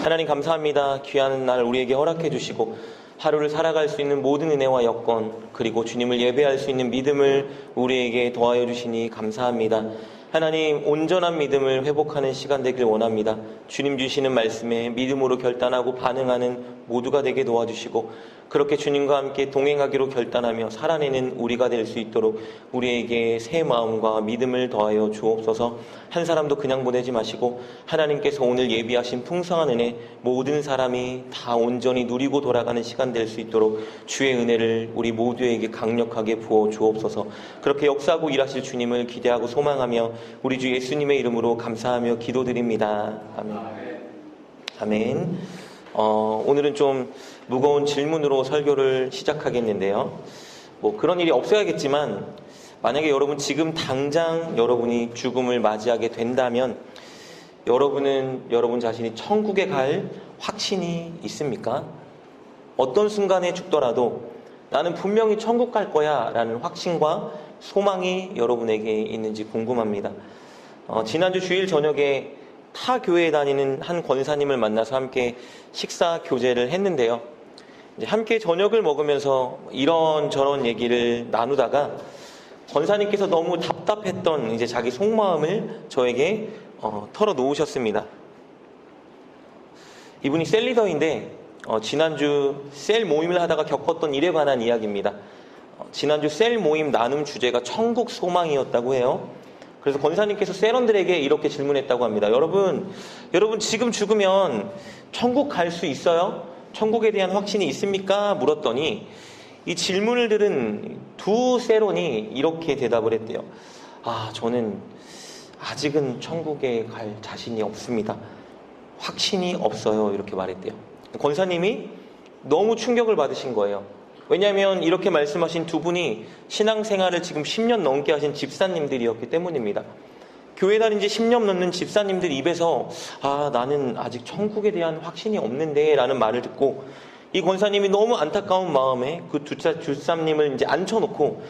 하나님 감사합니다. 귀한 날 우리에게 허락해 주시고 하루를 살아갈 수 있는 모든 은혜와 여건, 그리고 주님을 예배할 수 있는 믿음을 우리에게 더하여 주시니 감사합니다. 하나님, 온전한 믿음을 회복하는 시간 되길 원합니다. 주님 주시는 말씀에 믿음으로 결단하고 반응하는 모두가 되게 도와주시고, 그렇게 주님과 함께 동행하기로 결단하며 살아내는 우리가 될 수 있도록 우리에게 새 마음과 믿음을 더하여 주옵소서. 한 사람도 그냥 보내지 마시고 하나님께서 오늘 예비하신 풍성한 은혜, 모든 사람이 다 온전히 누리고 돌아가는 시간 될 수 있도록 주의 은혜를 우리 모두에게 강력하게 부어 주옵소서. 그렇게 역사하고 일하실 주님을 기대하고 소망하며 우리 주 예수님의 이름으로 감사하며 기도드립니다. 아멘. 아멘. 오늘은 좀 무거운 질문으로 설교를 시작하겠는데요. 그런 일이 없어야겠지만, 만약에 여러분 지금 당장 여러분이 죽음을 맞이하게 된다면 여러분은 여러분 자신이 천국에 갈 확신이 있습니까? 어떤 순간에 죽더라도 나는 분명히 천국 갈 거야 라는 확신과 소망이 여러분에게 있는지 궁금합니다. 지난주 주일 저녁에 타 교회에 다니는 한 권사님을 만나서 함께 식사 교제를 했는데요. 이제 함께 저녁을 먹으면서 이런저런 얘기를 나누다가 권사님께서 너무 답답했던 이제 자기 속마음을 저에게 털어놓으셨습니다. 이분이 셀리더인데 지난주 셀 모임을 하다가 겪었던 일에 관한 이야기입니다. 지난주 셀 모임 나눔 주제가 천국 소망이었다고 해요. 그래서 권사님께서 셀원들에게 이렇게 질문했다고 합니다. 여러분 지금 죽으면 천국 갈 수 있어요? 천국에 대한 확신이 있습니까? 물었더니 이 질문을 들은 두 셀원이 이렇게 대답을 했대요. 저는 아직은 천국에 갈 자신이 없습니다. 확신이 없어요. 이렇게 말했대요. 권사님이 너무 충격을 받으신 거예요. 왜냐하면 이렇게 말씀하신 두 분이 신앙생활을 지금 10년 넘게 하신 집사님들이었기 때문입니다. 교회 다닌 지 10년 넘는 집사님들 입에서 나는 아직 천국에 대한 확신이 없는데 라는 말을 듣고, 이 권사님이 너무 안타까운 마음에 그 두 집사님을 이제 앉혀놓고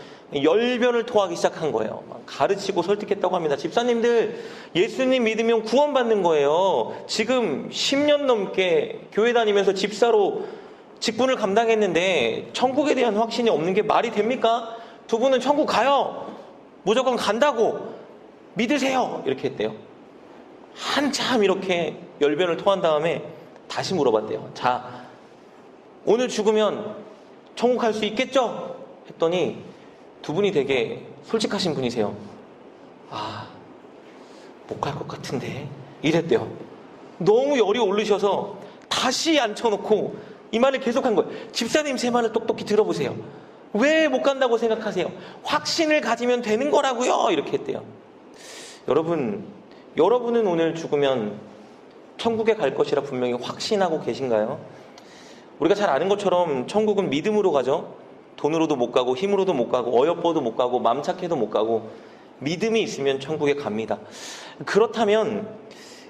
열변을 토하기 시작한 거예요. 가르치고 설득했다고 합니다. 집사님들, 예수님 믿으면 구원받는 거예요. 지금 10년 넘게 교회 다니면서 집사로 직분을 감당했는데 천국에 대한 확신이 없는 게 말이 됩니까? 두 분은 천국 가요. 무조건 간다고 믿으세요. 이렇게 했대요. 한참 이렇게 열변을 토한 다음에 다시 물어봤대요. 자, 오늘 죽으면 천국 갈 수 있겠죠? 했더니 두 분이 되게 솔직하신 분이세요. 못 갈 것 같은데 이랬대요. 너무 열이 오르셔서 다시 앉혀놓고 이 말을 계속한 거예요. 집사님, 제 말을 똑똑히 들어보세요. 왜 못 간다고 생각하세요? 확신을 가지면 되는 거라고요. 이렇게 했대요. 여러분은 오늘 죽으면 천국에 갈 것이라 분명히 확신하고 계신가요? 우리가 잘 아는 것처럼 천국은 믿음으로 가죠. 돈으로도 못 가고 힘으로도 못 가고 어여뻐도 못 가고 맘 착해도 못 가고, 믿음이 있으면 천국에 갑니다. 그렇다면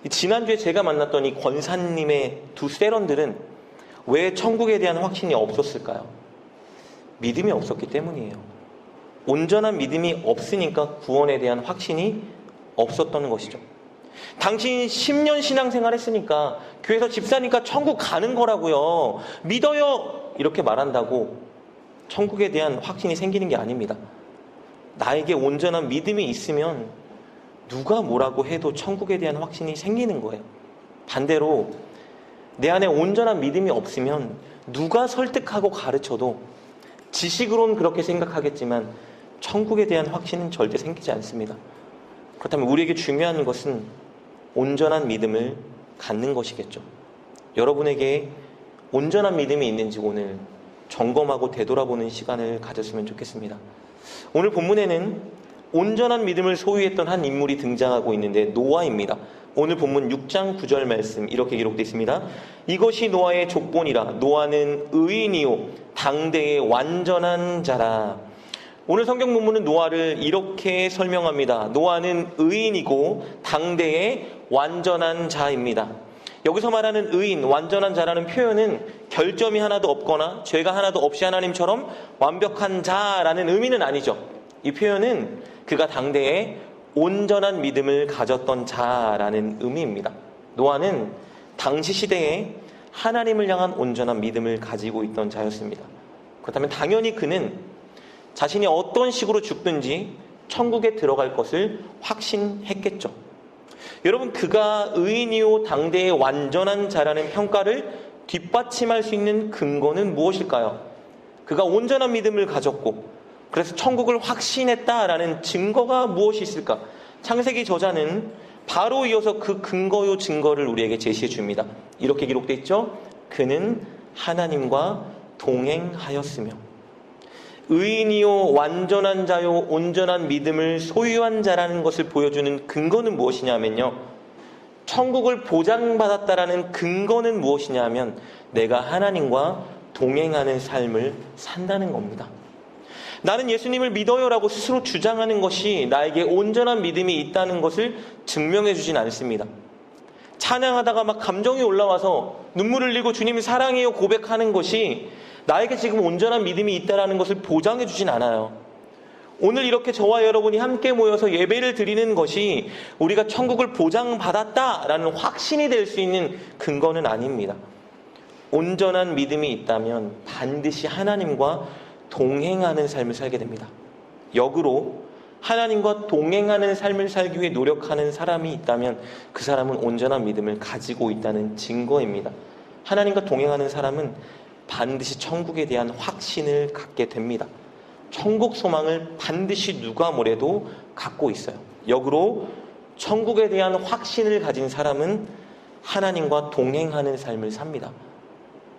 지난주에 제가 만났던 이 권사님의 두 셀원들은 왜 천국에 대한 확신이 없었을까요? 믿음이 없었기 때문이에요. 온전한 믿음이 없으니까 구원에 대한 확신이 없었던 것이죠. 당신 10년 신앙생활 했으니까, 교회에서 집사니까 천국 가는 거라고요. 믿어요. 이렇게 말한다고 천국에 대한 확신이 생기는 게 아닙니다. 나에게 온전한 믿음이 있으면 누가 뭐라고 해도 천국에 대한 확신이 생기는 거예요. 반대로 내 안에 온전한 믿음이 없으면 누가 설득하고 가르쳐도 지식으로는 그렇게 생각하겠지만 천국에 대한 확신은 절대 생기지 않습니다. 그렇다면 우리에게 중요한 것은 온전한 믿음을 갖는 것이겠죠. 여러분에게 온전한 믿음이 있는지 오늘 점검하고 되돌아보는 시간을 가졌으면 좋겠습니다. 오늘 본문에는 온전한 믿음을 소유했던 한 인물이 등장하고 있는데 노아입니다. 오늘 본문 6장 9절 말씀 이렇게 기록되어 있습니다. 이것이 노아의 족본이라. 노아는 의인이요 당대의 완전한 자라. 오늘 성경 본문은 노아를 이렇게 설명합니다. 노아는 의인이고 당대의 완전한 자입니다. 여기서 말하는 의인, 완전한 자라는 표현은 결점이 하나도 없거나 죄가 하나도 없이 하나님처럼 완벽한 자라는 의미는 아니죠. 이 표현은 그가 당대에 온전한 믿음을 가졌던 자라는 의미입니다. 노아는 당시 시대에 하나님을 향한 온전한 믿음을 가지고 있던 자였습니다. 그렇다면 당연히 그는 자신이 어떤 식으로 죽든지 천국에 들어갈 것을 확신했겠죠. 여러분, 그가 의인이요 당대의 완전한 자라는 평가를 뒷받침할 수 있는 근거는 무엇일까요? 그가 온전한 믿음을 가졌고 그래서 천국을 확신했다라는 증거가 무엇이 있을까? 창세기 저자는 바로 이어서 그 근거요 증거를 우리에게 제시해 줍니다. 이렇게 기록되어 있죠. 그는 하나님과 동행하였으며. 의인이요 완전한 자요 온전한 믿음을 소유한 자라는 것을 보여주는 근거는 무엇이냐면요, 천국을 보장받았다라는 근거는 무엇이냐면 내가 하나님과 동행하는 삶을 산다는 겁니다. 나는 예수님을 믿어요라고 스스로 주장하는 것이 나에게 온전한 믿음이 있다는 것을 증명해 주진 않습니다. 찬양하다가 막 감정이 올라와서 눈물을 흘리고 주님이 사랑해요 고백하는 것이 나에게 지금 온전한 믿음이 있다는 것을 보장해 주진 않아요. 오늘 이렇게 저와 여러분이 함께 모여서 예배를 드리는 것이 우리가 천국을 보장받았다라는 확신이 될 수 있는 근거는 아닙니다. 온전한 믿음이 있다면 반드시 하나님과 동행하는 삶을 살게 됩니다. 역으로 하나님과 동행하는 삶을 살기 위해 노력하는 사람이 있다면 그 사람은 온전한 믿음을 가지고 있다는 증거입니다. 하나님과 동행하는 사람은 반드시 천국에 대한 확신을 갖게 됩니다. 천국 소망을 반드시 누가 뭐래도 갖고 있어요. 역으로 천국에 대한 확신을 가진 사람은 하나님과 동행하는 삶을 삽니다.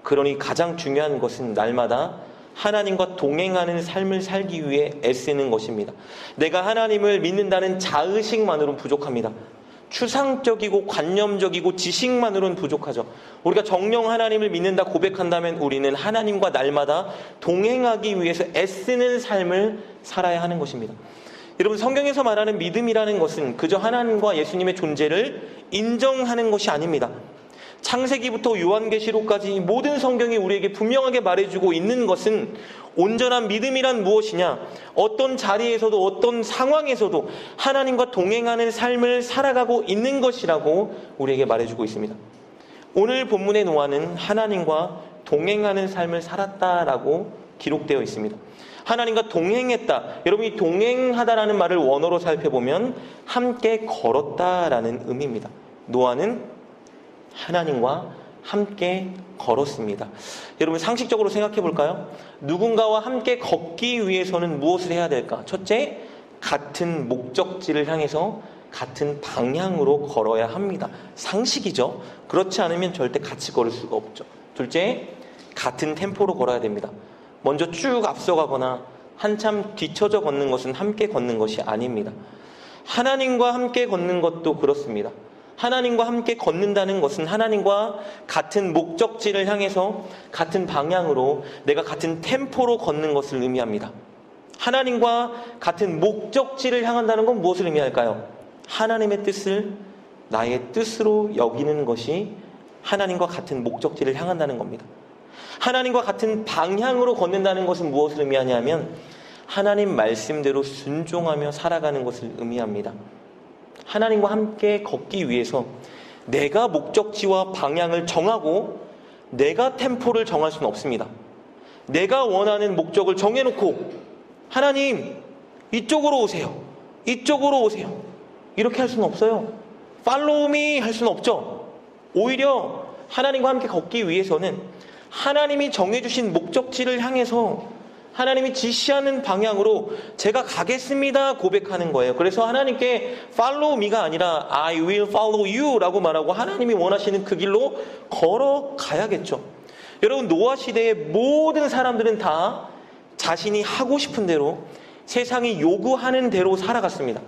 그러니 가장 중요한 것은 날마다 하나님과 동행하는 삶을 살기 위해 애쓰는 것입니다. 내가 하나님을 믿는다는 자의식만으로는 부족합니다. 추상적이고 관념적이고 지식만으로는 부족하죠. 우리가 정령 하나님을 믿는다 고백한다면 우리는 하나님과 날마다 동행하기 위해서 애쓰는 삶을 살아야 하는 것입니다. 여러분, 성경에서 말하는 믿음이라는 것은 그저 하나님과 예수님의 존재를 인정하는 것이 아닙니다. 창세기부터 요한계시록까지 모든 성경이 우리에게 분명하게 말해주고 있는 것은 온전한 믿음이란 무엇이냐, 어떤 자리에서도 어떤 상황에서도 하나님과 동행하는 삶을 살아가고 있는 것이라고 우리에게 말해주고 있습니다. 오늘 본문의 노아는 하나님과 동행하는 삶을 살았다라고 기록되어 있습니다. 하나님과 동행했다. 여러분이 동행하다라는 말을 원어로 살펴보면 함께 걸었다라는 의미입니다. 노아는 하나님과 함께 걸었습니다. 여러분, 상식적으로 생각해 볼까요? 누군가와 함께 걷기 위해서는 무엇을 해야 될까? 첫째, 같은 목적지를 향해서 같은 방향으로 걸어야 합니다. 상식이죠. 그렇지 않으면 절대 같이 걸을 수가 없죠. 둘째, 같은 템포로 걸어야 됩니다. 먼저 쭉 앞서가거나 한참 뒤쳐져 걷는 것은 함께 걷는 것이 아닙니다. 하나님과 함께 걷는 것도 그렇습니다. 하나님과 함께 걷는다는 것은 하나님과 같은 목적지를 향해서 같은 방향으로 내가 같은 템포로 걷는 것을 의미합니다. 하나님과 같은 목적지를 향한다는 건 무엇을 의미할까요? 하나님의 뜻을 나의 뜻으로 여기는 것이 하나님과 같은 목적지를 향한다는 겁니다. 하나님과 같은 방향으로 걷는다는 것은 무엇을 의미하냐면 하나님 말씀대로 순종하며 살아가는 것을 의미합니다. 하나님과 함께 걷기 위해서 내가 목적지와 방향을 정하고 내가 템포를 정할 수는 없습니다. 내가 원하는 목적을 정해놓고 하나님 이쪽으로 오세요, 이쪽으로 오세요 이렇게 할 수는 없어요. 팔로우 미 할 수는 없죠. 오히려 하나님과 함께 걷기 위해서는 하나님이 정해주신 목적지를 향해서 하나님이 지시하는 방향으로 제가 가겠습니다 고백하는 거예요. 그래서 하나님께 follow me가 아니라 I will follow you 라고 말하고 하나님이 원하시는 그 길로 걸어가야겠죠. 여러분, 노아 시대의 모든 사람들은 다 자신이 하고 싶은 대로 세상이 요구하는 대로 살아갔습니다.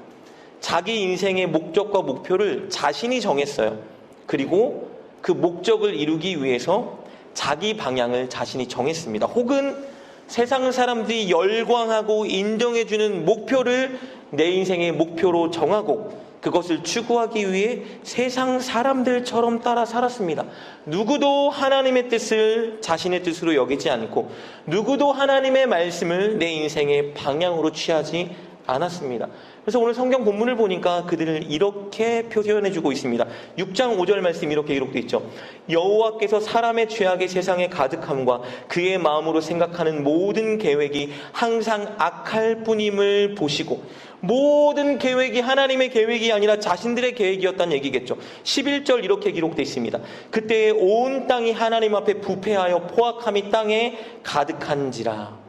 자기 인생의 목적과 목표를 자신이 정했어요. 그리고 그 목적을 이루기 위해서 자기 방향을 자신이 정했습니다. 혹은 세상 사람들이 열광하고 인정해주는 목표를 내 인생의 목표로 정하고 그것을 추구하기 위해 세상 사람들처럼 따라 살았습니다. 누구도 하나님의 뜻을 자신의 뜻으로 여기지 않고 누구도 하나님의 말씀을 내 인생의 방향으로 취하지 않았습니다. 그래서 오늘 성경 본문을 보니까 그들을 이렇게 표현해주고 있습니다. 6장 5절 말씀 이렇게 기록되어 있죠. 여호와께서 사람의 죄악의 세상에 가득함과 그의 마음으로 생각하는 모든 계획이 항상 악할 뿐임을 보시고, 모든 계획이 하나님의 계획이 아니라 자신들의 계획이었다는 얘기겠죠. 11절 이렇게 기록되어 있습니다. 그때 온 땅이 하나님 앞에 부패하여 포악함이 땅에 가득한지라.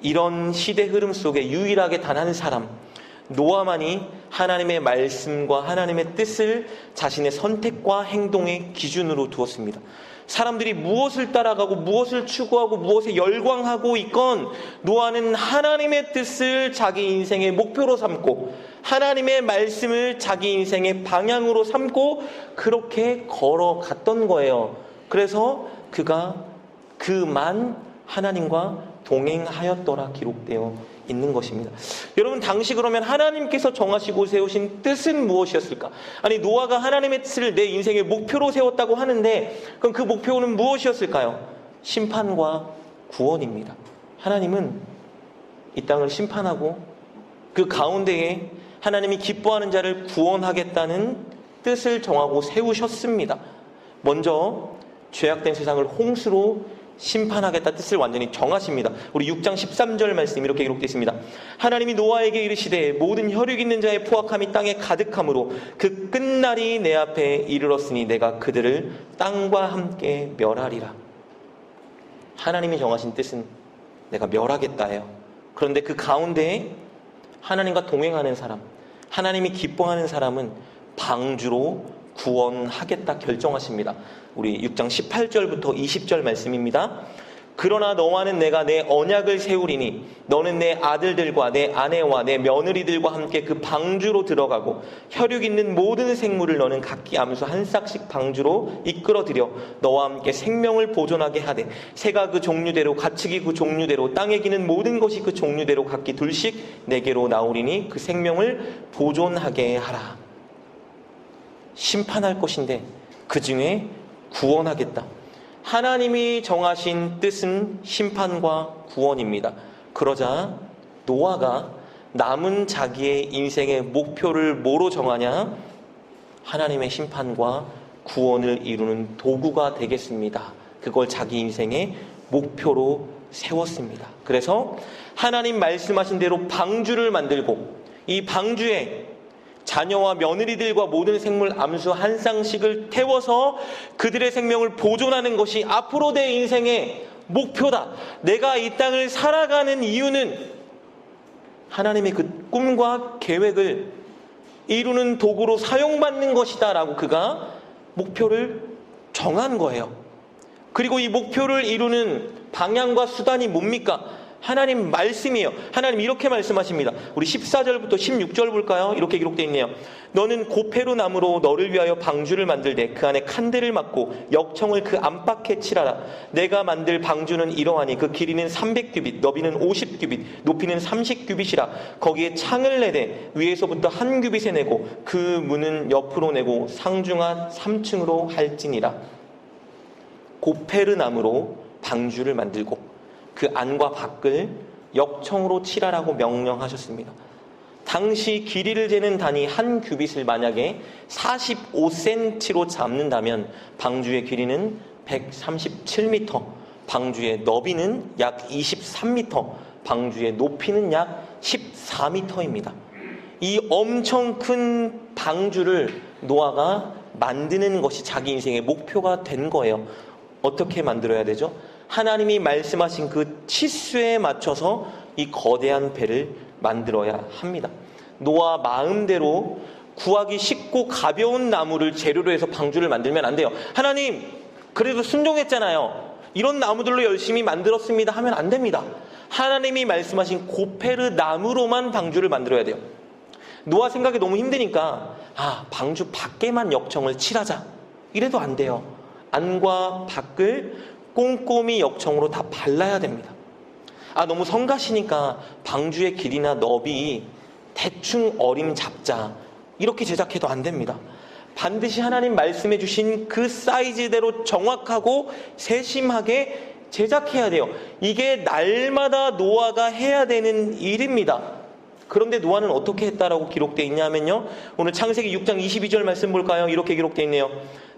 이런 시대 흐름 속에 유일하게 단 한 사람, 노아만이 하나님의 말씀과 하나님의 뜻을 자신의 선택과 행동의 기준으로 두었습니다. 사람들이 무엇을 따라가고 무엇을 추구하고 무엇에 열광하고 있건 노아는 하나님의 뜻을 자기 인생의 목표로 삼고 하나님의 말씀을 자기 인생의 방향으로 삼고 그렇게 걸어갔던 거예요. 그래서 그가 그만 하나님과 동행하였더라 기록되어 있는 것입니다. 여러분, 당시 그러면 하나님께서 정하시고 세우신 뜻은 무엇이었을까? 아니, 노아가 하나님의 뜻을 내 인생의 목표로 세웠다고 하는데 그럼 그 목표는 무엇이었을까요? 심판과 구원입니다. 하나님은 이 땅을 심판하고 그 가운데에 하나님이 기뻐하는 자를 구원하겠다는 뜻을 정하고 세우셨습니다. 먼저 죄악된 세상을 홍수로 심판하겠다 뜻을 완전히 정하십니다. 우리 6장 13절 말씀 이렇게 기록되어 있습니다. 하나님이 노아에게 이르시되 모든 혈육 있는 자의 포악함이 땅에 가득함으로 그 끝날이 내 앞에 이르렀으니 내가 그들을 땅과 함께 멸하리라. 하나님이 정하신 뜻은 내가 멸하겠다예요. 그런데 그 가운데에 하나님과 동행하는 사람, 하나님이 기뻐하는 사람은 방주로 구원하겠다 결정하십니다. 우리 6장 18절부터 20절 말씀입니다. 그러나 너와는 내가 내 언약을 세우리니 너는 내 아들들과 내 아내와 내 며느리들과 함께 그 방주로 들어가고 혈육 있는 모든 생물을 너는 각기 암수 한 싹씩 방주로 이끌어들여 너와 함께 생명을 보존하게 하되 새가 그 종류대로 가축이 그 종류대로 땅에 기는 모든 것이 그 종류대로 각기 둘씩 내게로 나오리니 그 생명을 보존하게 하라. 심판할 것인데 그 중에 구원하겠다. 하나님이 정하신 뜻은 심판과 구원입니다. 그러자 노아가 남은 자기의 인생의 목표를 뭐로 정하냐? 하나님의 심판과 구원을 이루는 도구가 되겠습니다. 그걸 자기 인생의 목표로 세웠습니다. 그래서 하나님 말씀하신 대로 방주를 만들고 이 방주에 자녀와 며느리들과 모든 생물 암수 한 쌍씩을 태워서 그들의 생명을 보존하는 것이 앞으로 내 인생의 목표다. 내가 이 땅을 살아가는 이유는 하나님의 그 꿈과 계획을 이루는 도구로 사용받는 것이다 라고 그가 목표를 정한 거예요. 그리고 이 목표를 이루는 방향과 수단이 뭡니까? 하나님 말씀이에요. 하나님 이렇게 말씀하십니다. 우리 14절부터 16절 볼까요? 이렇게 기록되어 있네요. 너는 고페루 나무로 너를 위하여 방주를 만들되 그 안에 칸들을 막고 역청을 그 안팎에 칠하라. 내가 만들 방주는 이러하니 그 길이는 300규빗, 너비는 50규빗, 높이는 30규빗이라. 거기에 창을 내되 위에서부터 한 규빗에 내고 그 문은 옆으로 내고 상중하 3층으로 할지니라. 고페르 나무로 방주를 만들고 그 안과 밖을 역청으로 칠하라고 명령하셨습니다. 당시 길이를 재는 단위 한 규빗을 만약에 45cm로 잡는다면 방주의 길이는 137m, 방주의 너비는 약 23m, 방주의 높이는 약 14m입니다. 이 엄청 큰 방주를 노아가 만드는 것이 자기 인생의 목표가 된 거예요. 어떻게 만들어야 되죠? 하나님이 말씀하신 그 치수에 맞춰서 이 거대한 배를 만들어야 합니다. 노아 마음대로 구하기 쉽고 가벼운 나무를 재료로 해서 방주를 만들면 안 돼요. 하나님, 그래도 순종했잖아요. 이런 나무들로 열심히 만들었습니다 하면 안 됩니다. 하나님이 말씀하신 고페르 나무로만 방주를 만들어야 돼요. 노아 생각이 너무 힘드니까 방주 밖에만 역청을 칠하자 이래도 안 돼요. 안과 밖을 꼼꼼히 역청으로 다 발라야 됩니다. 너무 성가시니까 방주의 길이나 너비 대충 어림 잡자 이렇게 제작해도 안 됩니다. 반드시 하나님 말씀해 주신 그 사이즈대로 정확하고 세심하게 제작해야 돼요. 이게 날마다 노아가 해야 되는 일입니다. 그런데 노아는 어떻게 했다라고 기록되어 있냐면요, 오늘 창세기 6장 22절 말씀 볼까요? 이렇게 기록되어 있네요.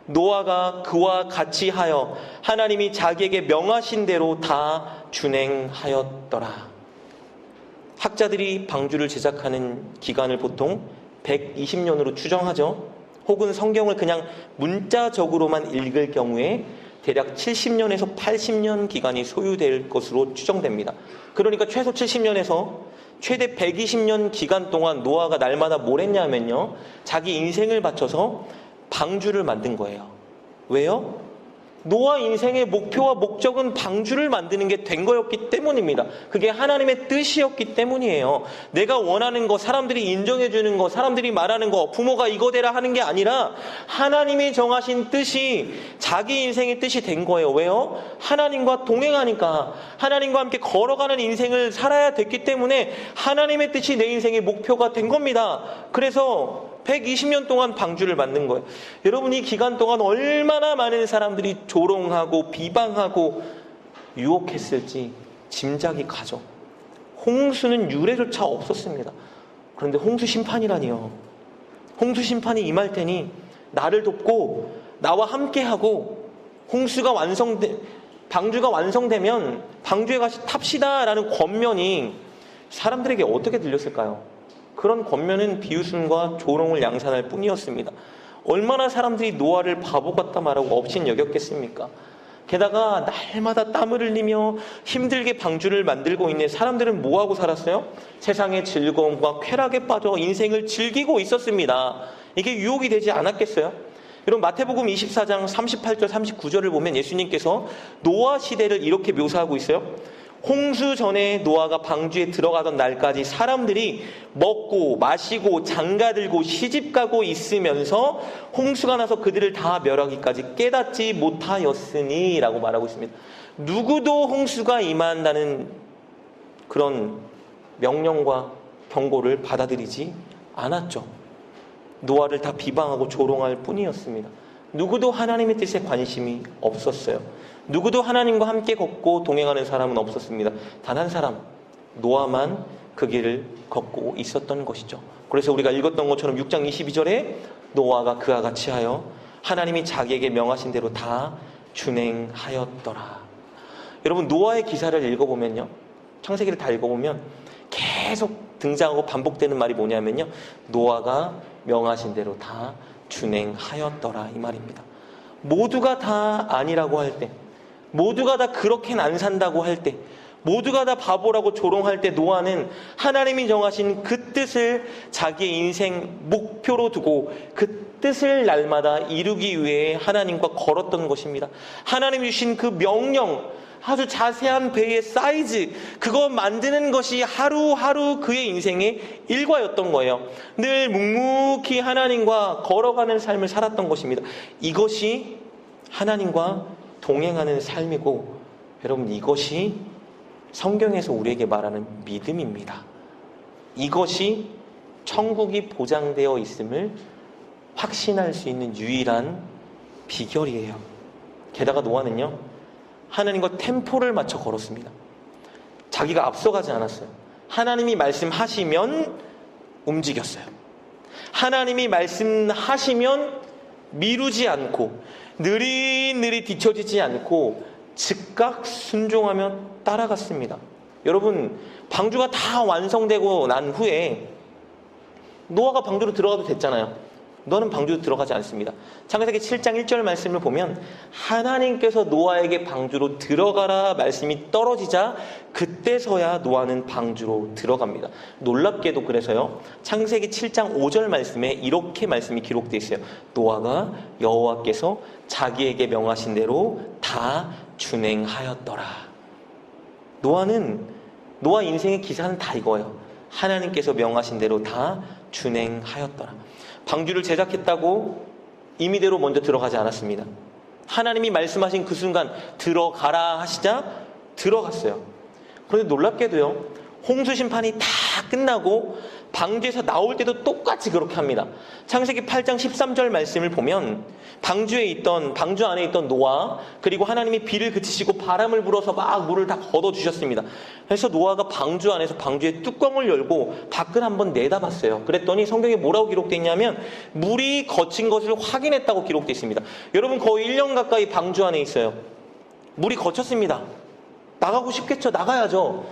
노아가 그와 같이 하여 하나님이 자기에게 명하신 대로 다 준행하였더라. 학자들이 방주를 제작하는 기간을 보통 120년으로 추정하죠. 혹은 성경을 그냥 문자적으로만 읽을 경우에 대략 70년에서 80년 기간이 소요될 것으로 추정됩니다. 그러니까 최소 70년에서 최대 120년 기간 동안 노아가 날마다 뭘 했냐면요, 자기 인생을 바쳐서 방주를 만든 거예요. 왜요? 노아 인생의 목표와 목적은 방주를 만드는 게 된 거였기 때문입니다. 그게 하나님의 뜻이었기 때문이에요. 내가 원하는 거, 사람들이 인정해 주는 거, 사람들이 말하는 거, 부모가 이거대라 하는 게 아니라 하나님이 정하신 뜻이 자기 인생의 뜻이 된 거예요. 왜요? 하나님과 동행하니까, 하나님과 함께 걸어가는 인생을 살아야 됐기 때문에 하나님의 뜻이 내 인생의 목표가 된 겁니다. 그래서 120년 동안 방주를 만든 거예요. 여러분, 이 기간 동안 얼마나 많은 사람들이 조롱하고 비방하고 유혹했을지 짐작이 가죠. 홍수는 유례조차 없었습니다. 그런데 홍수 심판이라니요. 홍수 심판이 임할 테니 나를 돕고 나와 함께하고 방주가 완성되면 방주에 같이 탑시다라는 권면이 사람들에게 어떻게 들렸을까요? 그런 권면은 비웃음과 조롱을 양산할 뿐이었습니다. 얼마나 사람들이 노아를 바보 같다 말하고 업신 여겼겠습니까? 게다가 날마다 땀을 흘리며 힘들게 방주를 만들고 있는 사람들은 뭐하고 살았어요? 세상의 즐거움과 쾌락에 빠져 인생을 즐기고 있었습니다. 이게 유혹이 되지 않았겠어요? 여러분, 마태복음 24장 38절 39절을 보면 예수님께서 노아 시대를 이렇게 묘사하고 있어요. 홍수 전에 노아가 방주에 들어가던 날까지 사람들이 먹고 마시고 장가들고 시집가고 있으면서 홍수가 나서 그들을 다 멸하기까지 깨닫지 못하였으니 라고 말하고 있습니다. 누구도 홍수가 임한다는 그런 명령과 경고를 받아들이지 않았죠. 노아를 다 비방하고 조롱할 뿐이었습니다. 누구도 하나님의 뜻에 관심이 없었어요. 누구도 하나님과 함께 걷고 동행하는 사람은 없었습니다. 단 한 사람, 노아만 그 길을 걷고 있었던 것이죠. 그래서 우리가 읽었던 것처럼 6장 22절에 노아가 그와 같이 하여 하나님이 자기에게 명하신 대로 다 준행하였더라. 여러분, 노아의 기사를 읽어보면요, 창세기를 다 읽어보면 계속 등장하고 반복되는 말이 뭐냐면요, 노아가 명하신 대로 다 준행하였더라, 이 말입니다. 모두가 다 아니라고 할 때, 모두가 다 그렇게는 안 산다고 할 때, 모두가 다 바보라고 조롱할 때 노아는 하나님이 정하신 그 뜻을 자기의 인생 목표로 두고 그 뜻을 날마다 이루기 위해 하나님과 걸었던 것입니다. 하나님이 주신 그 명령, 아주 자세한 배의 사이즈, 그거 만드는 것이 하루하루 그의 인생의 일과였던 거예요. 늘 묵묵히 하나님과 걸어가는 삶을 살았던 것입니다. 이것이 하나님과 동행하는 삶이고, 여러분, 이것이 성경에서 우리에게 말하는 믿음입니다. 이것이 천국이 보장되어 있음을 확신할 수 있는 유일한 비결이에요. 게다가 노아는요, 하나님과 템포를 맞춰 걸었습니다. 자기가 앞서가지 않았어요. 하나님이 말씀하시면 움직였어요. 하나님이 말씀하시면 미루지 않고 느릿느릿 뒤처지지 않고 즉각 순종하며 따라갔습니다. 여러분, 방주가 다 완성되고 난 후에 노아가 방주로 들어가도 됐잖아요. 너는 방주로 들어가지 않습니다. 창세기 7장 1절 말씀을 보면 하나님께서 노아에게 방주로 들어가라 말씀이 떨어지자 그때서야 노아는 방주로 들어갑니다. 놀랍게도 그래서요, 창세기 7장 5절 말씀에 이렇게 말씀이 기록되어 있어요. 노아가 여호와께서 자기에게 명하신 대로 다 준행하였더라. 노아 인생의 기사는 다 이거예요. 하나님께서 명하신 대로 다 준행하였더라. 방주를 제작했다고 임의대로 먼저 들어가지 않았습니다. 하나님이 말씀하신 그 순간 들어가라 하시자 들어갔어요. 그런데 놀랍게도요, 홍수 심판이 다 끝나고 방주에서 나올 때도 똑같이 그렇게 합니다. 창세기 8장 13절 말씀을 보면 방주 안에 있던 노아, 그리고 하나님이 비를 그치시고 바람을 불어서 막 물을 다 걷어주셨습니다. 그래서 노아가 방주 안에서 방주의 뚜껑을 열고 밖을 한번 내다봤어요. 그랬더니 성경에 뭐라고 기록되어 있냐면 물이 거친 것을 확인했다고 기록되어 있습니다. 여러분 거의 1년 가까이 방주 안에 있어요. 물이 거쳤습니다. 나가고 싶겠죠? 나가야죠.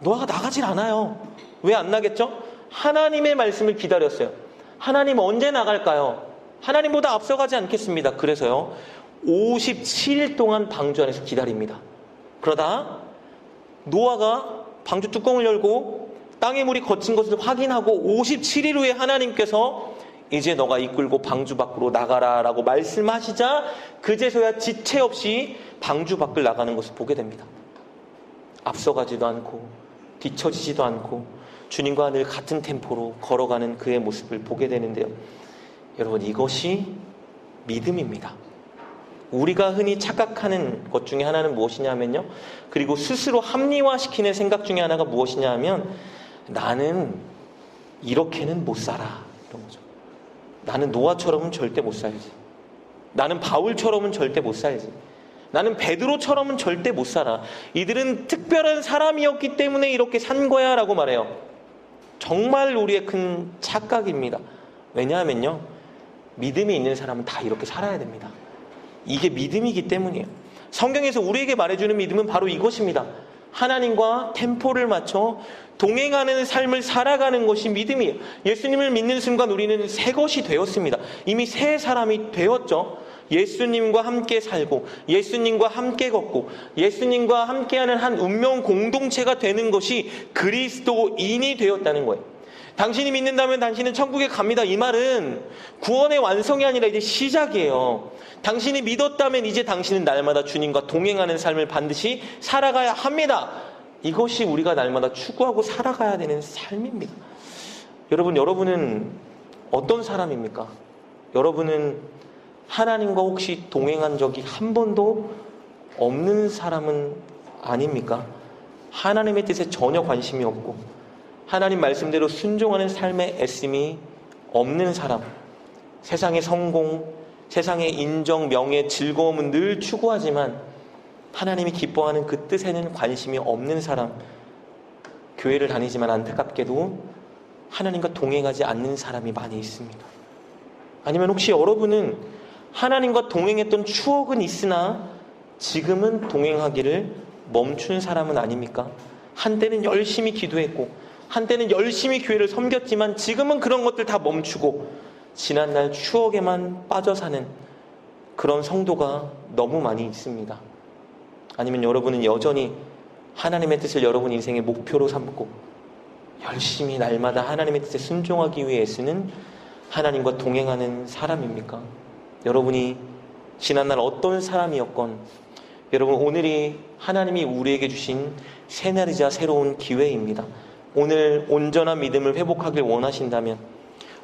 노아가 나가질 않아요. 왜 안 나겠죠? 하나님의 말씀을 기다렸어요. 하나님 언제 나갈까요? 하나님보다 앞서가지 않겠습니다. 그래서요 57일 동안 방주 안에서 기다립니다. 그러다 노아가 방주 뚜껑을 열고 땅의 물이 거친 것을 확인하고 57일 후에 하나님께서 이제 너가 이끌고 방주 밖으로 나가라 라고 말씀하시자 그제서야 지체 없이 방주 밖을 나가는 것을 보게 됩니다. 앞서가지도 않고 뒤처지지도 않고 주님과 늘 같은 템포로 걸어가는 그의 모습을 보게 되는데요. 여러분 이것이 믿음입니다. 우리가 흔히 착각하는 것 중에 하나는 무엇이냐면요. 그리고 스스로 합리화시키는 생각 중에 하나가 무엇이냐 하면 나는 이렇게는 못 살아. 이런 거죠. 나는 노아처럼은 절대 못 살지. 나는 바울처럼은 절대 못 살지. 나는 베드로처럼은 절대 못 살아. 이들은 특별한 사람이었기 때문에 이렇게 산 거야 라고 말해요. 정말 우리의 큰 착각입니다. 왜냐하면요 믿음이 있는 사람은 다 이렇게 살아야 됩니다. 이게 믿음이기 때문이에요. 성경에서 우리에게 말해주는 믿음은 바로 이것입니다. 하나님과 템포를 맞춰 동행하는 삶을 살아가는 것이 믿음이에요. 예수님을 믿는 순간 우리는 새 것이 되었습니다. 이미 새 사람이 되었죠. 예수님과 함께 살고 예수님과 함께 걷고 예수님과 함께하는 한 운명 공동체가 되는 것이 그리스도인이 되었다는 거예요. 당신이 믿는다면 당신은 천국에 갑니다. 이 말은 구원의 완성이 아니라 이제 시작이에요. 당신이 믿었다면 이제 당신은 날마다 주님과 동행하는 삶을 반드시 살아가야 합니다. 이것이 우리가 날마다 추구하고 살아가야 되는 삶입니다. 여러분은 어떤 사람입니까? 여러분은 하나님과 혹시 동행한 적이 한 번도 없는 사람은 아닙니까? 하나님의 뜻에 전혀 관심이 없고 하나님 말씀대로 순종하는 삶에 애씀이 없는 사람, 세상의 성공, 세상의 인정, 명예, 즐거움은 늘 추구하지만 하나님이 기뻐하는 그 뜻에는 관심이 없는 사람, 교회를 다니지만 안타깝게도 하나님과 동행하지 않는 사람이 많이 있습니다. 아니면 혹시 여러분은 하나님과 동행했던 추억은 있으나 지금은 동행하기를 멈춘 사람은 아닙니까? 한때는 열심히 기도했고 한때는 열심히 교회를 섬겼지만 지금은 그런 것들 다 멈추고 지난날 추억에만 빠져 사는 그런 성도가 너무 많이 있습니다. 아니면 여러분은 여전히 하나님의 뜻을 여러분 인생의 목표로 삼고 열심히 날마다 하나님의 뜻에 순종하기 위해 애쓰는 하나님과 동행하는 사람입니까? 여러분이 지난날 어떤 사람이었건 여러분 오늘이 하나님이 우리에게 주신 새날이자 새로운 기회입니다. 오늘 온전한 믿음을 회복하길 원하신다면,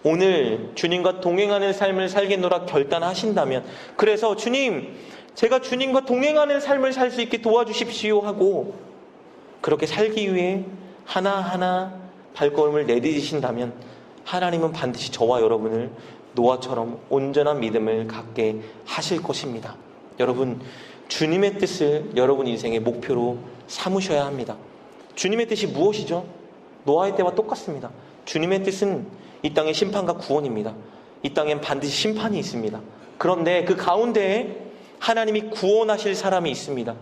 오늘 주님과 동행하는 삶을 살겠노라 결단하신다면, 그래서 주님, 제가 주님과 동행하는 삶을 살 수 있게 도와주십시오 하고 그렇게 살기 위해 하나하나 발걸음을 내디디신다면 하나님은 반드시 저와 여러분을 노아처럼 온전한 믿음을 갖게 하실 것입니다. 여러분, 주님의 뜻을 여러분 인생의 목표로 삼으셔야 합니다. 주님의 뜻이 무엇이죠? 노아의 때와 똑같습니다. 주님의 뜻은 이 땅의 심판과 구원입니다. 이 땅엔 반드시 심판이 있습니다. 그런데 그 가운데에 하나님이 구원하실 사람이 있습니다.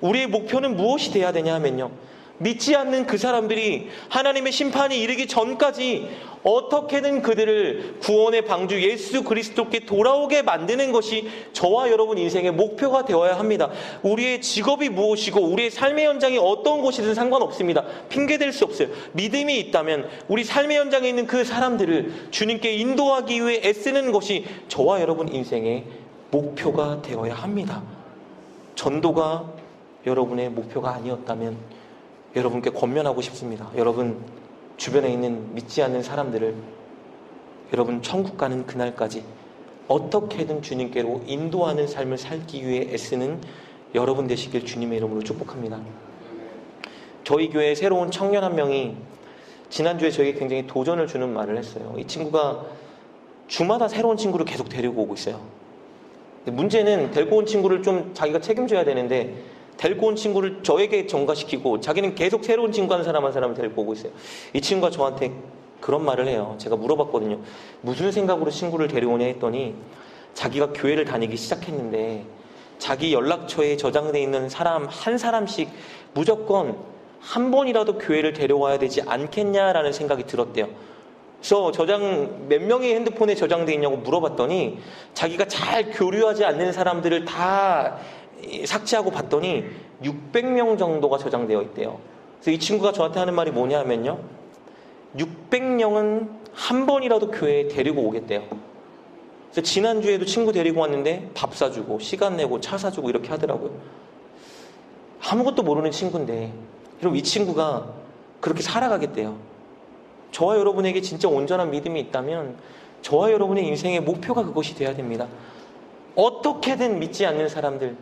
우리의 목표는 무엇이 돼야 되냐 하면요, 믿지 않는 그 사람들이 하나님의 심판이 이르기 전까지 어떻게든 그들을 구원의 방주 예수 그리스도께 돌아오게 만드는 것이 저와 여러분 인생의 목표가 되어야 합니다. 우리의 직업이 무엇이고 우리의 삶의 현장이 어떤 곳이든 상관없습니다. 핑계댈 수 없어요. 믿음이 있다면 우리 삶의 현장에 있는 그 사람들을 주님께 인도하기 위해 애쓰는 것이 저와 여러분 인생의 목표가 되어야 합니다. 전도가 여러분의 목표가 아니었다면 여러분께 권면하고 싶습니다. 여러분 주변에 있는 믿지 않는 사람들을 여러분 천국 가는 그날까지 어떻게든 주님께로 인도하는 삶을 살기 위해 애쓰는 여러분 되시길 주님의 이름으로 축복합니다. 저희 교회 새로운 청년 한 명이 지난주에 저에게 굉장히 도전을 주는 말을 했어요. 이 친구가 주마다 새로운 친구를 계속 데리고 오고 있어요. 문제는 데리고 온 친구를 좀 자기가 책임져야 되는데 데리고 온 친구를 저에게 전가시키고 자기는 계속 새로운 친구 한 사람을 데리고 오고 있어요. 이 친구가 저한테 그런 말을 해요. 제가 물어봤거든요. 무슨 생각으로 친구를 데려오냐 했더니 자기가 교회를 다니기 시작했는데 자기 연락처에 저장되어 있는 사람 한 사람씩 무조건 한 번이라도 교회를 데려와야 되지 않겠냐라는 생각이 들었대요. 그래서 몇 명의 핸드폰에 저장되어 있냐고 물어봤더니 자기가 잘 교류하지 않는 사람들을 다 삭제하고 봤더니 600명 정도가 저장되어 있대요. 그래서 이 친구가 저한테 하는 말이 뭐냐 하면요, 600명은 한 번이라도 교회에 데리고 오겠대요. 그래서 지난주에도 친구 데리고 왔는데 밥 사주고 시간 내고 차 사주고 이렇게 하더라고요. 아무것도 모르는 친구인데 그럼 이 친구가 그렇게 살아가겠대요. 저와 여러분에게 진짜 온전한 믿음이 있다면 저와 여러분의 인생의 목표가 그것이 돼야 됩니다. 어떻게든 믿지 않는 사람들,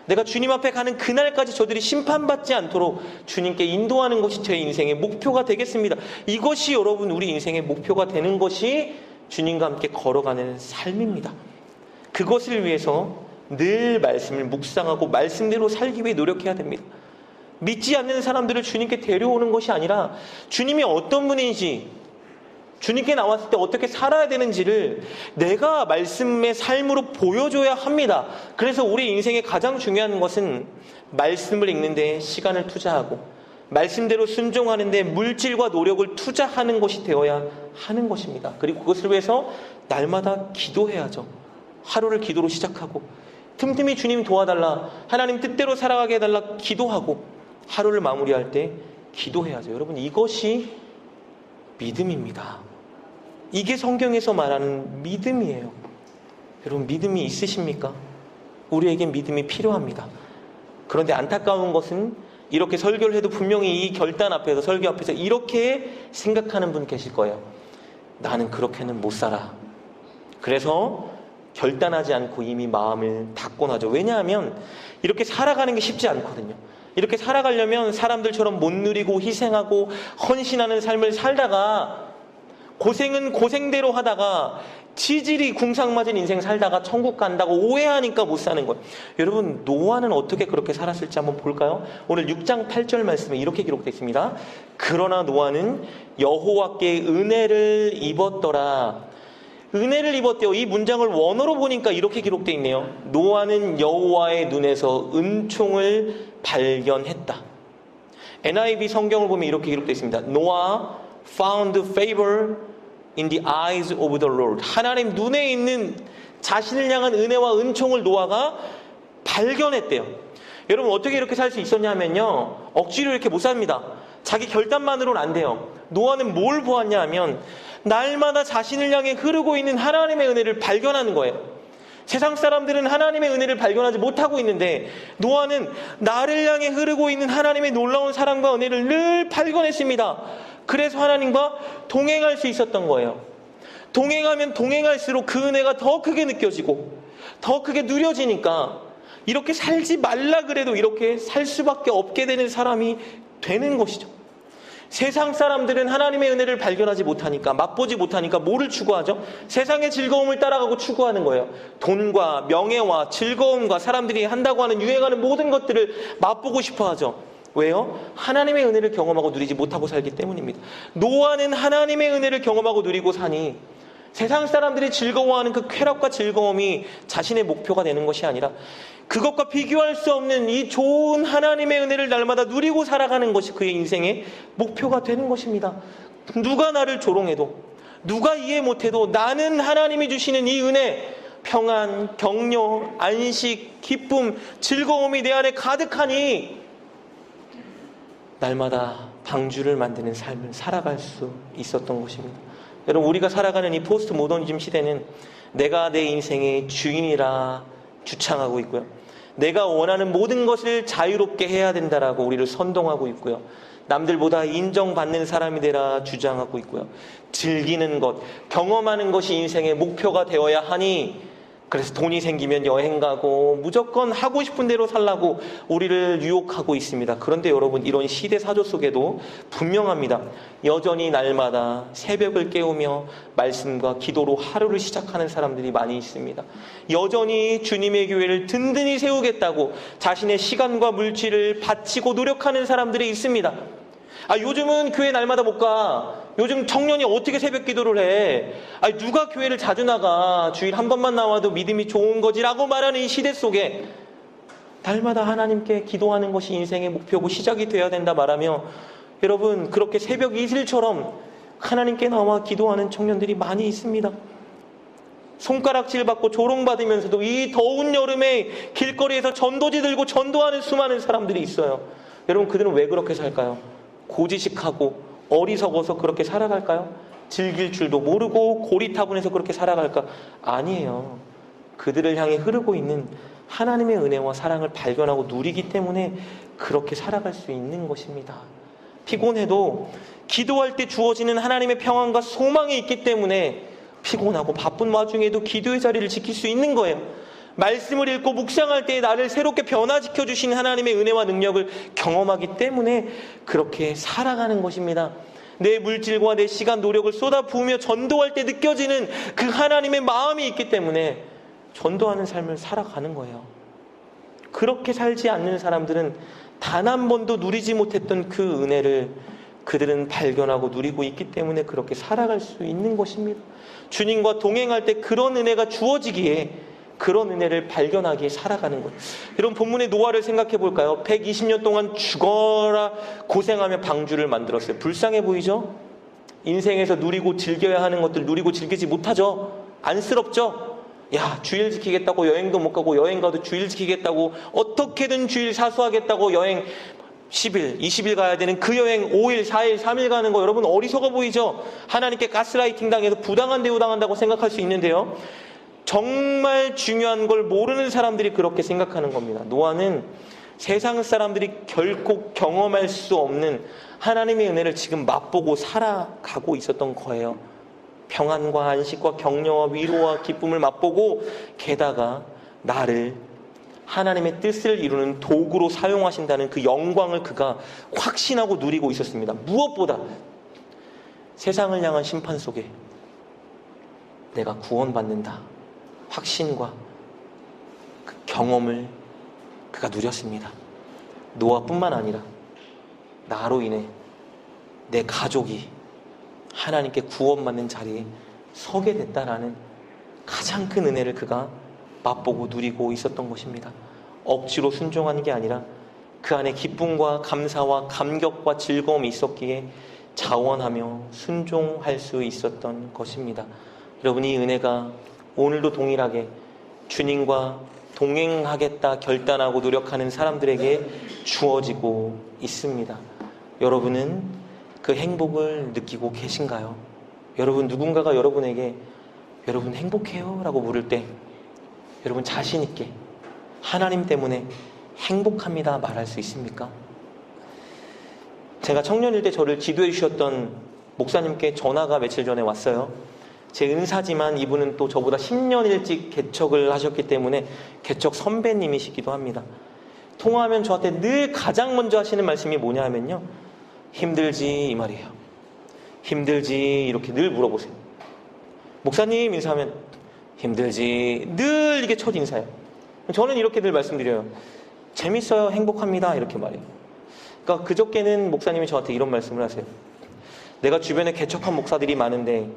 내가 주님 앞에 가는 그날까지 저들이 심판받지 않도록 주님께 인도하는 것이 제 인생의 목표가 되겠습니다. 이것이 여러분 우리 인생의 목표가 되는 것이 주님과 함께 걸어가는 삶입니다. 그것을 위해서 늘 말씀을 묵상하고 말씀대로 살기 위해 노력해야 됩니다. 믿지 않는 사람들을 주님께 데려오는 것이 아니라 주님이 어떤 분인지, 주님께 나왔을 때 어떻게 살아야 되는지를 내가 말씀의 삶으로 보여줘야 합니다. 그래서 우리 인생의 가장 중요한 것은 말씀을 읽는 데 시간을 투자하고 말씀대로 순종하는 데 물질과 노력을 투자하는 것이 되어야 하는 것입니다. 그리고 그것을 위해서 날마다 기도해야죠. 하루를 기도로 시작하고 틈틈이 주님 도와달라, 하나님 뜻대로 살아가게 해달라 기도하고 하루를 마무리할 때 기도해야죠. 여러분, 이것이 믿음입니다. 이게 성경에서 말하는 믿음이에요. 여러분, 믿음이 있으십니까? 우리에겐 믿음이 필요합니다. 그런데 안타까운 것은 이렇게 설교를 해도 분명히 이 결단 앞에서, 설교 앞에서 이렇게 생각하는 분 계실 거예요. 나는 그렇게는 못 살아. 그래서 결단하지 않고 이미 마음을 닫곤 하죠. 왜냐하면 이렇게 살아가는 게 쉽지 않거든요. 이렇게 살아가려면 사람들처럼 못 누리고 희생하고 헌신하는 삶을 살다가 고생은 고생대로 하다가 치질이 궁상맞은 인생 살다가 천국 간다고 오해하니까 못 사는 거예요. 여러분, 노아는 어떻게 그렇게 살았을지 한번 볼까요? 오늘 6장 8절 말씀에 이렇게 기록되어 있습니다. 그러나 노아는 여호와께 은혜를 입었더라. 은혜를 입었대요. 이 문장을 원어로 보니까 이렇게 기록되어 있네요. 노아는 여호와의 눈에서 은총을 발견했다. NIV 성경을 보면 이렇게 기록되어 있습니다. Noah found favor in the eyes of the Lord. 하나님 눈에 있는 자신을 향한 은혜와 은총을 노아가 발견했대요. 여러분, 어떻게 이렇게 살 수 있었냐면요, 억지로 이렇게 못 삽니다. 자기 결단만으로는 안 돼요. 노아는 뭘 보았냐 하면 날마다 자신을 향해 흐르고 있는 하나님의 은혜를 발견하는 거예요. 세상 사람들은 하나님의 은혜를 발견하지 못하고 있는데 노아는 나를 향해 흐르고 있는 하나님의 놀라운 사랑과 은혜를 늘 발견했습니다. 그래서 하나님과 동행할 수 있었던 거예요. 동행하면 동행할수록 그 은혜가 더 크게 느껴지고 더 크게 누려지니까 이렇게 살지 말라 그래도 이렇게 살 수밖에 없게 되는 사람이 되는 것이죠. 세상 사람들은 하나님의 은혜를 발견하지 못하니까, 맛보지 못하니까 뭐를 추구하죠? 세상의 즐거움을 따라가고 추구하는 거예요. 돈과 명예와 즐거움과 사람들이 한다고 하는 유행하는 모든 것들을 맛보고 싶어 하죠. 왜요? 하나님의 은혜를 경험하고 누리지 못하고 살기 때문입니다. 노아는 하나님의 은혜를 경험하고 누리고 사니 세상 사람들이 즐거워하는 그 쾌락과 즐거움이 자신의 목표가 되는 것이 아니라 그것과 비교할 수 없는 이 좋은 하나님의 은혜를 날마다 누리고 살아가는 것이 그의 인생의 목표가 되는 것입니다. 누가 나를 조롱해도, 누가 이해 못해도 나는 하나님이 주시는 이 은혜, 평안, 격려, 안식, 기쁨, 즐거움이 내 안에 가득하니 날마다 방주를 만드는 삶을 살아갈 수 있었던 것입니다. 여러분, 우리가 살아가는 이 포스트 모더니즘 시대는 내가 내 인생의 주인이라 주창하고 있고요. 내가 원하는 모든 것을 자유롭게 해야 된다라고 우리를 선동하고 있고요. 남들보다 인정받는 사람이 되라 주장하고 있고요. 즐기는 것, 경험하는 것이 인생의 목표가 되어야 하니 그래서 돈이 생기면 여행 가고 무조건 하고 싶은 대로 살라고 우리를 유혹하고 있습니다. 그런데 여러분, 이런 시대 사조 속에도 분명합니다. 여전히 날마다 새벽을 깨우며 말씀과 기도로 하루를 시작하는 사람들이 많이 있습니다. 여전히 주님의 교회를 든든히 세우겠다고 자신의 시간과 물질을 바치고 노력하는 사람들이 있습니다. 요즘은 교회 날마다 못 가. 요즘 청년이 어떻게 새벽 기도를 해? 누가 교회를 자주 나가? 주일 한 번만 나와도 믿음이 좋은 거지라고 말하는 이 시대 속에 날마다 하나님께 기도하는 것이 인생의 목표고 시작이 되어야 된다 말하며, 여러분, 그렇게 새벽 이슬처럼 하나님께 나와 기도하는 청년들이 많이 있습니다. 손가락질 받고 조롱받으면서도 이 더운 여름에 길거리에서 전도지 들고 전도하는 수많은 사람들이 있어요. 여러분, 그들은 왜 그렇게 살까요? 고지식하고 어리석어서 그렇게 살아갈까요? 즐길 줄도 모르고 고리타분해서 그렇게 살아갈까? 아니에요. 그들을 향해 흐르고 있는 하나님의 은혜와 사랑을 발견하고 누리기 때문에 그렇게 살아갈 수 있는 것입니다. 피곤해도 기도할 때 주어지는 하나님의 평안과 소망이 있기 때문에 피곤하고 바쁜 와중에도 기도의 자리를 지킬 수 있는 거예요. 말씀을 읽고 묵상할 때 나를 새롭게 변화시켜 주신 하나님의 은혜와 능력을 경험하기 때문에 그렇게 살아가는 것입니다. 내 물질과 내 시간, 노력을 쏟아부으며 전도할 때 느껴지는 그 하나님의 마음이 있기 때문에 전도하는 삶을 살아가는 거예요. 그렇게 살지 않는 사람들은 단 한 번도 누리지 못했던 그 은혜를 그들은 발견하고 누리고 있기 때문에 그렇게 살아갈 수 있는 것입니다. 주님과 동행할 때 그런 은혜가 주어지기에, 그런 은혜를 발견하기에 살아가는 것. 여러분, 본문의 노아를 생각해 볼까요? 120년 동안 죽어라 고생하며 방주를 만들었어요. 불쌍해 보이죠? 인생에서 누리고 즐겨야 하는 것들 누리고 즐기지 못하죠? 안쓰럽죠? 주일 지키겠다고 여행도 못 가고, 여행 가도 주일 지키겠다고 어떻게든 주일 사수하겠다고 여행 10일, 20일 가야 되는 그 여행 5일, 4일, 3일 가는 거, 여러분 어리석어 보이죠? 하나님께 가스라이팅 당해서 부당한 대우 당한다고 생각할 수 있는데요, 정말 중요한 걸 모르는 사람들이 그렇게 생각하는 겁니다. 노아는 세상 사람들이 결코 경험할 수 없는 하나님의 은혜를 지금 맛보고 살아가고 있었던 거예요. 평안과 안식과 격려와 위로와 기쁨을 맛보고, 게다가 나를 하나님의 뜻을 이루는 도구로 사용하신다는 그 영광을 그가 확신하고 누리고 있었습니다. 무엇보다 세상을 향한 심판 속에 내가 구원받는다 확신과 그 경험을 그가 누렸습니다. 노아뿐만 아니라 나로 인해 내 가족이 하나님께 구원받는 자리에 서게 됐다라는 가장 큰 은혜를 그가 맛보고 누리고 있었던 것입니다. 억지로 순종하는 게 아니라 그 안에 기쁨과 감사와 감격과 즐거움이 있었기에 자원하며 순종할 수 있었던 것입니다. 여러분, 이 은혜가 오늘도 동일하게 주님과 동행하겠다 결단하고 노력하는 사람들에게 주어지고 있습니다. 여러분은 그 행복을 느끼고 계신가요? 여러분, 누군가가 여러분에게 여러분 행복해요? 라고 물을 때 여러분 자신 있게 하나님 때문에 행복합니다 말할 수 있습니까? 제가 청년일 때 저를 지도해 주셨던 목사님께 전화가 며칠 전에 왔어요. 제 은사지만 이분은 또 저보다 10년 일찍 개척을 하셨기 때문에 개척 선배님이시기도 합니다. 통화하면 저한테 늘 가장 먼저 하시는 말씀이 뭐냐 하면요, 힘들지 이 말이에요. 힘들지 이렇게 늘 물어보세요. 목사님 인사하면 힘들지, 늘 이게 첫 인사예요. 저는 이렇게 늘 말씀드려요. 재밌어요, 행복합니다 이렇게 말해요. 그러니까 그저께는 목사님이 저한테 이런 말씀을 하세요. 내가 주변에 개척한 목사들이 많은데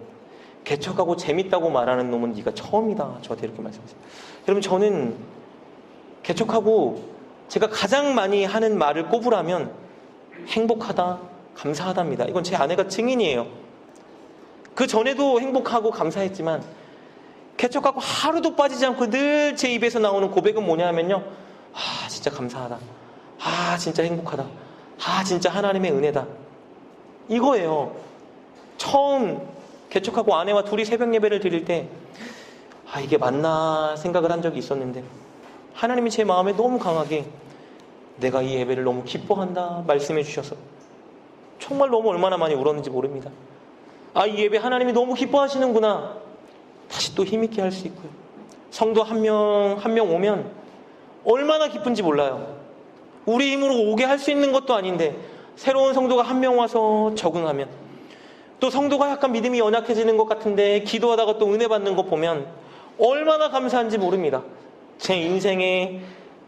개척하고 재밌다고 말하는 놈은 네가 처음이다. 저한테 이렇게 말씀하세요. 여러분, 저는 개척하고 제가 가장 많이 하는 말을 꼽으라면 행복하다, 감사하답니다. 이건 제 아내가 증인이에요. 그 전에도 행복하고 감사했지만 개척하고 하루도 빠지지 않고 늘 제 입에서 나오는 고백은 뭐냐 하면요, 진짜 감사하다, 진짜 행복하다, 진짜 하나님의 은혜다, 이거예요. 처음 개척하고 아내와 둘이 새벽 예배를 드릴 때 이게 맞나 생각을 한 적이 있었는데 하나님이 제 마음에 너무 강하게 내가 이 예배를 너무 기뻐한다 말씀해 주셔서 정말 너무 얼마나 많이 울었는지 모릅니다. 이 예배 하나님이 너무 기뻐하시는구나, 다시 또 힘있게 할 수 있고요. 성도 한 명 오면 얼마나 기쁜지 몰라요. 우리 힘으로 오게 할 수 있는 것도 아닌데 새로운 성도가 한 명 와서 적응하면, 또 성도가 약간 믿음이 연약해지는 것 같은데 기도하다가 또 은혜 받는 거 보면 얼마나 감사한지 모릅니다. 제 인생에,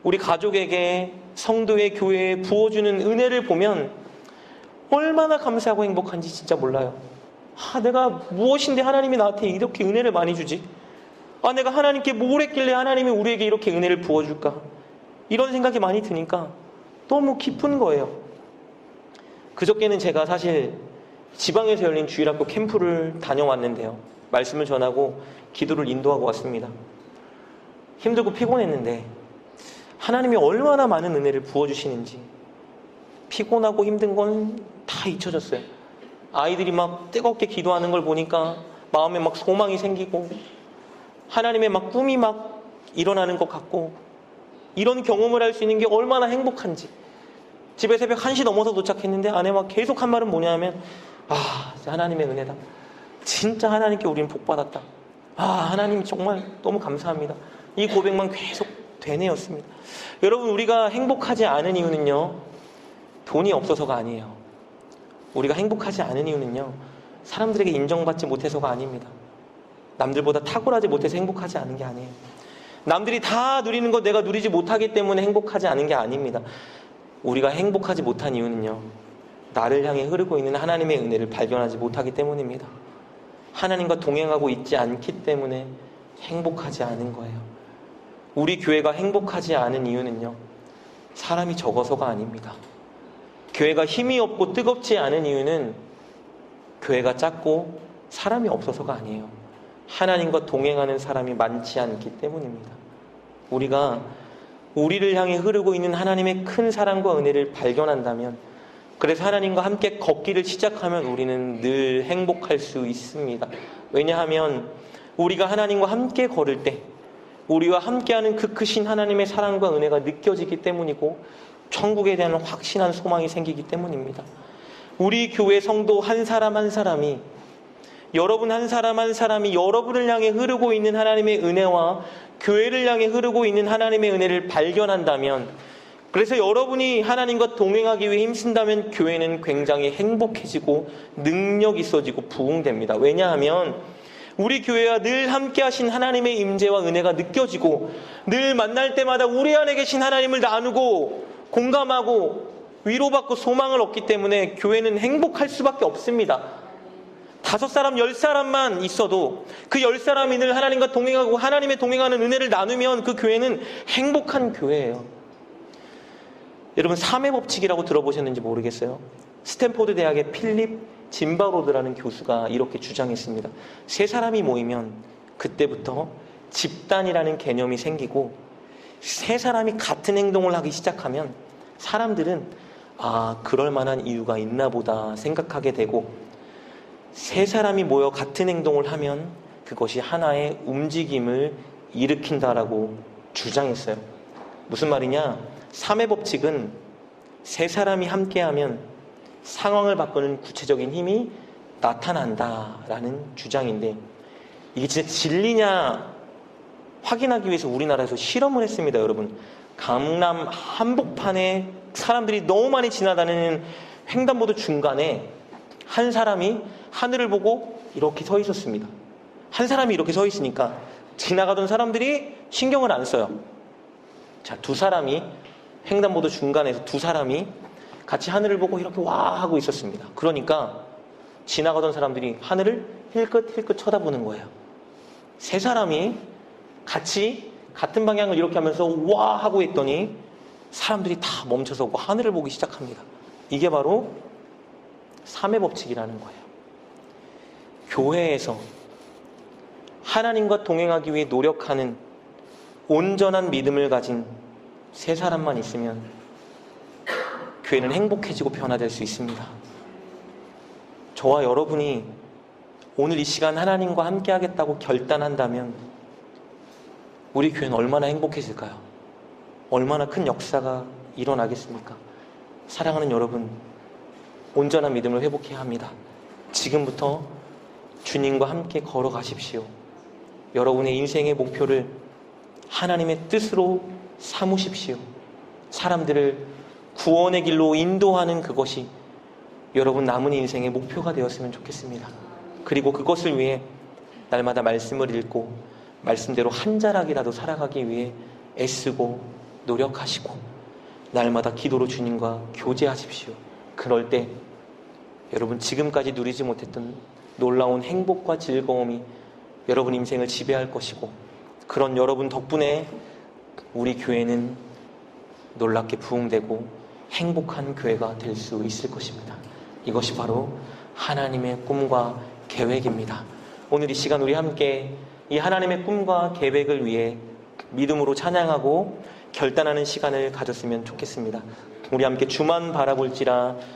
우리 가족에게, 성도의 교회에 부어주는 은혜를 보면 얼마나 감사하고 행복한지 진짜 몰라요. 내가 무엇인데 하나님이 나한테 이렇게 은혜를 많이 주지? 내가 하나님께 뭘 했길래 하나님이 우리에게 이렇게 은혜를 부어줄까? 이런 생각이 많이 드니까 너무 기쁜 거예요. 그저께는 제가 사실 지방에서 열린 주일학교 캠프를 다녀왔는데요. 말씀을 전하고 기도를 인도하고 왔습니다. 힘들고 피곤했는데 하나님이 얼마나 많은 은혜를 부어주시는지, 피곤하고 힘든 건 다 잊혀졌어요. 아이들이 막 뜨겁게 기도하는 걸 보니까 마음에 막 소망이 생기고 하나님의 막 꿈이 막 일어나는 것 같고, 이런 경험을 할 수 있는 게 얼마나 행복한지. 집에 새벽 1시 넘어서 도착했는데 아내가 계속 한 말은 뭐냐면 하나님의 은혜다. 진짜 하나님께 우리는 복받았다. 하나님 정말 너무 감사합니다. 이 고백만 계속 되뇌었습니다. 여러분, 우리가 행복하지 않은 이유는요, 돈이 없어서가 아니에요. 우리가 행복하지 않은 이유는요, 사람들에게 인정받지 못해서가 아닙니다. 남들보다 탁월하지 못해서 행복하지 않은 게 아니에요. 남들이 다 누리는 거 내가 누리지 못하기 때문에 행복하지 않은 게 아닙니다. 우리가 행복하지 못한 이유는요, 나를 향해 흐르고 있는 하나님의 은혜를 발견하지 못하기 때문입니다. 하나님과 동행하고 있지 않기 때문에 행복하지 않은 거예요. 우리 교회가 행복하지 않은 이유는요, 사람이 적어서가 아닙니다. 교회가 힘이 없고 뜨겁지 않은 이유는 교회가 작고 사람이 없어서가 아니에요. 하나님과 동행하는 사람이 많지 않기 때문입니다. 우리가 우리를 향해 흐르고 있는 하나님의 큰 사랑과 은혜를 발견한다면, 그래서 하나님과 함께 걷기를 시작하면 우리는 늘 행복할 수 있습니다. 왜냐하면 우리가 하나님과 함께 걸을 때 우리와 함께하는 그 크신 하나님의 사랑과 은혜가 느껴지기 때문이고, 천국에 대한 확신한 소망이 생기기 때문입니다. 우리 교회 성도 한 사람 한 사람이, 여러분 한 사람 한 사람이 여러분을 향해 흐르고 있는 하나님의 은혜와 교회를 향해 흐르고 있는 하나님의 은혜를 발견한다면, 그래서 여러분이 하나님과 동행하기 위해 힘쓴다면 교회는 굉장히 행복해지고 능력 있어지고 부흥됩니다. 왜냐하면 우리 교회와 늘 함께 하신 하나님의 임재와 은혜가 느껴지고, 늘 만날 때마다 우리 안에 계신 하나님을 나누고 공감하고 위로받고 소망을 얻기 때문에 교회는 행복할 수밖에 없습니다. 5사람, 10사람만 있어도 그 10사람이 늘 하나님과 동행하고 하나님의 동행하는 은혜를 나누면 그 교회는 행복한 교회예요. 여러분, 3의 법칙이라고 들어보셨는지 모르겠어요. 스탠포드 대학의 필립 짐바로드라는 교수가 이렇게 주장했습니다. 3사람이 모이면 그때부터 집단이라는 개념이 생기고, 3사람이 같은 행동을 하기 시작하면 사람들은 그럴 만한 이유가 있나 보다 생각하게 되고, 3사람이 모여 같은 행동을 하면 그것이 하나의 움직임을 일으킨다라고 주장했어요. 무슨 말이냐? 3의 법칙은 3사람이 함께하면 상황을 바꾸는 구체적인 힘이 나타난다라는 주장인데, 이게 진짜 진리냐 확인하기 위해서 우리나라에서 실험을 했습니다. 여러분, 강남 한복판에 사람들이 너무 많이 지나다니는 횡단보도 중간에 한 사람이 하늘을 보고 이렇게 서 있었습니다. 한 사람이 이렇게 서 있으니까 지나가던 사람들이 신경을 안 써요. 자, 2사람이 횡단보도 중간에서 2사람이 같이 하늘을 보고 이렇게 와 하고 있었습니다. 그러니까 지나가던 사람들이 하늘을 힐끗힐끗 쳐다보는 거예요. 3사람이 같이 같은 방향을 이렇게 하면서 와 하고 있더니 사람들이 다 멈춰서고 하늘을 보기 시작합니다. 이게 바로 3의 법칙이라는 거예요. 교회에서 하나님과 동행하기 위해 노력하는 온전한 믿음을 가진 3사람만 있으면 교회는 행복해지고 변화될 수 있습니다. 저와 여러분이 오늘 이 시간 하나님과 함께 하겠다고 결단한다면 우리 교회는 얼마나 행복해질까요? 얼마나 큰 역사가 일어나겠습니까? 사랑하는 여러분, 온전한 믿음을 회복해야 합니다. 지금부터 주님과 함께 걸어가십시오. 여러분의 인생의 목표를 하나님의 뜻으로 삼으십시오. 사람들을 구원의 길로 인도하는 그것이 여러분 남은 인생의 목표가 되었으면 좋겠습니다. 그리고 그것을 위해 날마다 말씀을 읽고 말씀대로 한 자락이라도 살아가기 위해 애쓰고 노력하시고 날마다 기도로 주님과 교제하십시오. 그럴 때 여러분 지금까지 누리지 못했던 놀라운 행복과 즐거움이 여러분 인생을 지배할 것이고, 그런 여러분 덕분에 우리 교회는 놀랍게 부흥되고 행복한 교회가 될 수 있을 것입니다. 이것이 바로 하나님의 꿈과 계획입니다. 오늘 이 시간 우리 함께 이 하나님의 꿈과 계획을 위해 믿음으로 찬양하고 결단하는 시간을 가졌으면 좋겠습니다. 우리 함께 주만 바라볼지라